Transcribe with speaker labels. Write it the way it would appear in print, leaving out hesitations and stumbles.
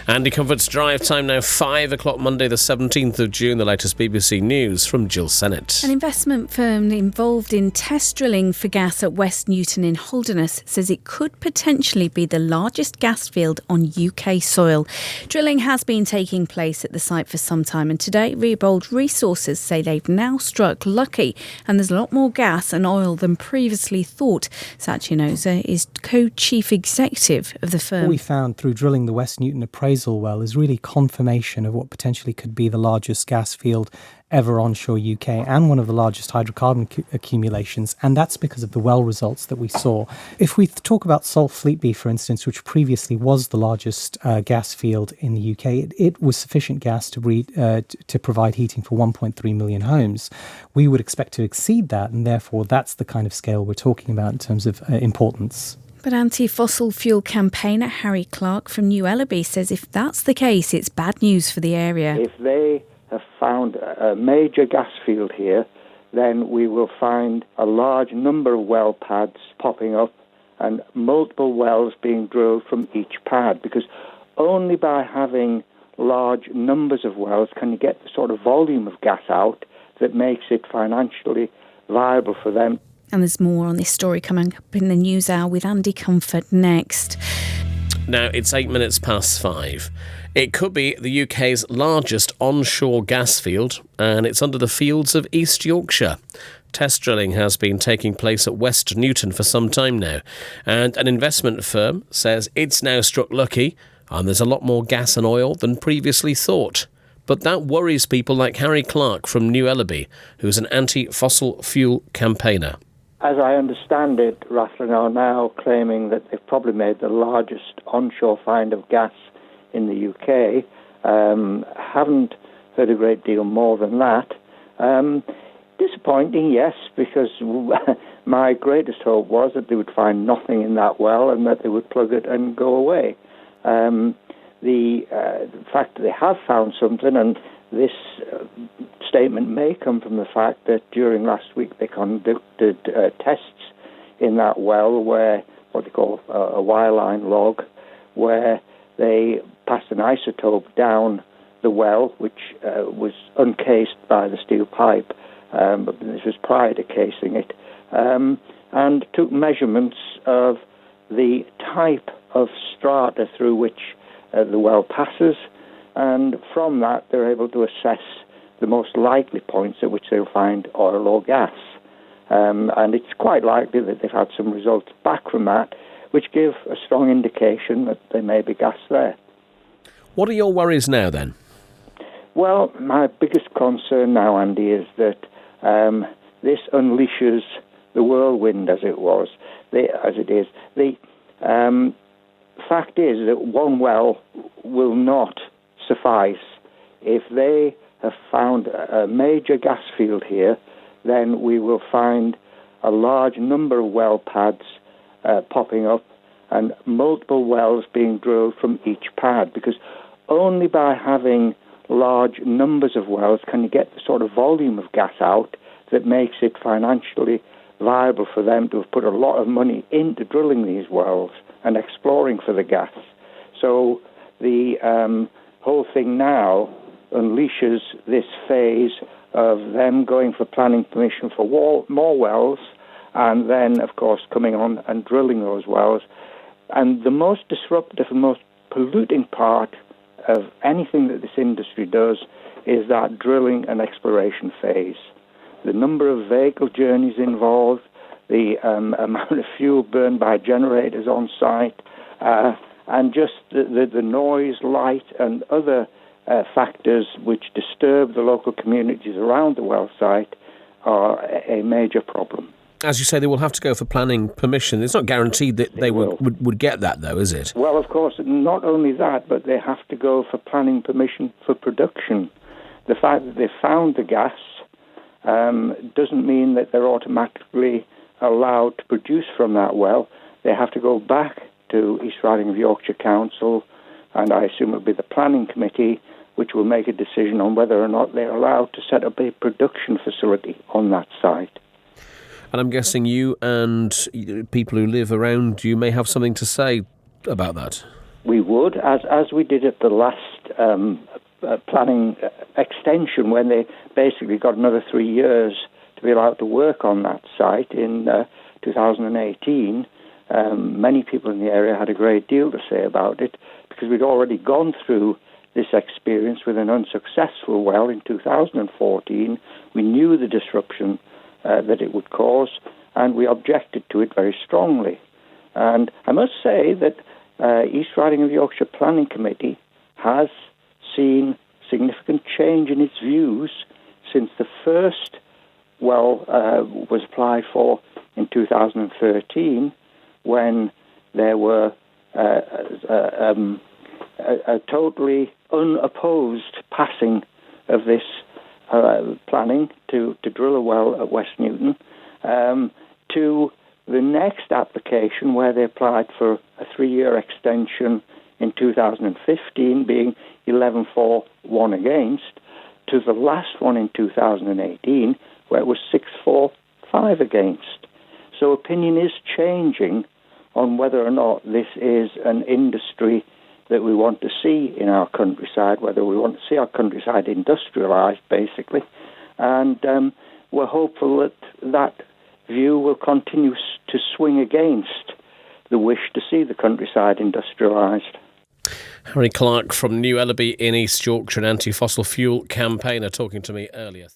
Speaker 1: Andy Comfort's drive time now 5 o'clock Monday the 17th of June. The latest BBC News from Jill Sennett.
Speaker 2: An investment firm involved in test drilling for gas at West Newton in Holderness says it could potentially be the largest gas field on UK soil. Drilling has been taking place at the site for some time, and today Reabold Resources say they've now struck lucky and there's a lot more gas and oil than previously thought. Sachi Noza is co-chief executive of the firm.
Speaker 3: What we found through drilling the West Newton appraisal well is really confirmation of what potentially could be the largest gas field ever onshore UK and one of the largest hydrocarbon accumulations, and that's because of the well results that we saw. If we talk about Salt Fleetby, for instance, which previously was the largest gas field in the UK, it was sufficient gas to provide heating for 1.3 million homes. We would expect to exceed that, and therefore that's the kind of scale we're talking about in terms of importance.
Speaker 2: But anti-fossil fuel campaigner Harry Clark from New Ellaby says if that's the case, it's bad news for the area.
Speaker 4: If they have found a major gas field here, then we will find a large number of well pads popping up and multiple wells being drilled from each pad, because only by having large numbers of wells can you get the sort of volume of gas out that makes it financially viable for them.
Speaker 2: And there's more on this story coming up in the news hour with Andy Comfort next.
Speaker 1: Now, it's 8 minutes past 5. It could be the UK's largest onshore gas field, and it's under the fields of East Yorkshire. Test drilling has been taking place at West Newton for some time now, and an investment firm says it's now struck lucky, and there's a lot more gas and oil than previously thought. But that worries people like Harry Clark from New Ellaby, who's an anti-fossil fuel campaigner.
Speaker 4: As I understand it, Rathlin are now claiming that they've probably made the largest onshore find of gas in the UK. Haven't heard a great deal more than that. Disappointing, yes, because my greatest hope was that they would find nothing in that well and that they would plug it and go away. The fact that they have found something, and this statement may come from the fact that during last week they conducted tests in that well where, what they call a wireline log, where they passed an isotope down the well, which was uncased by the steel pipe, but this was prior to casing it, and took measurements of the type of strata through which the well passes, and from that they're able to assess the most likely points at which they'll find oil or gas. And it's quite likely that they've had some results back from that, which give a strong indication that there may be gas there.
Speaker 1: What are your worries now, then? Well,
Speaker 4: my biggest concern now, Andy, is that this unleashes the whirlwind as it is. The fact is that one well will not suffice. If they have found a major gas field here, then we will find a large number of well pads popping up and multiple wells being drilled from each pad, because only by having large numbers of wells can you get the sort of volume of gas out that makes it financially viable for them to have put a lot of money into drilling these wells and exploring for the gas. So the whole thing now unleashes this phase of them going for planning permission for more wells, and then, of course, coming on and drilling those wells. And the most disruptive and most polluting part of anything that this industry does is that drilling and exploration phase. The number of vehicle journeys involved, the amount of fuel burned by generators on site, and just the noise, light, and other factors which disturb the local communities around the well site are a major problem.
Speaker 1: As you say, they will have to go for planning permission. It's not guaranteed that they would get that, though, is it?
Speaker 4: Well, of course, not only that, but they have to go for planning permission for production. The fact that they found the gas doesn't mean that they're automatically allowed to produce from that well. They have to go back to East Riding of Yorkshire Council, and I assume it'll be the planning committee, which will make a decision on whether or not they're allowed to set up a production facility on that site.
Speaker 1: And I'm guessing you and people who live around you may have something to say about that.
Speaker 4: we would, as we did at the last planning extension, when they basically got another 3 years to be allowed to work on that site in 2018. Many people in the area had a great deal to say about it because we'd already gone through this experience with an unsuccessful well in 2014. We knew the disruption that it would cause, and we objected to it very strongly. And I must say that East Riding of Yorkshire Planning Committee has seen significant change in its views since the first well was applied for in 2013, when there were a totally unopposed passing of this planning to drill a well at West Newton, to the next application where they applied for a 3-year extension in 2015, being 11-4, 1 against, to the last one in 2018, where it was 6-4, 5 against. So opinion is changing on whether or not this is an industry that we want to see in our countryside, whether we want to see our countryside industrialised, basically. And we're hopeful that that view will continue to swing against the wish to see the countryside industrialised.
Speaker 1: Harry Clark from New Ellaby in East Yorkshire, an anti-fossil fuel campaigner, talking to me earlier.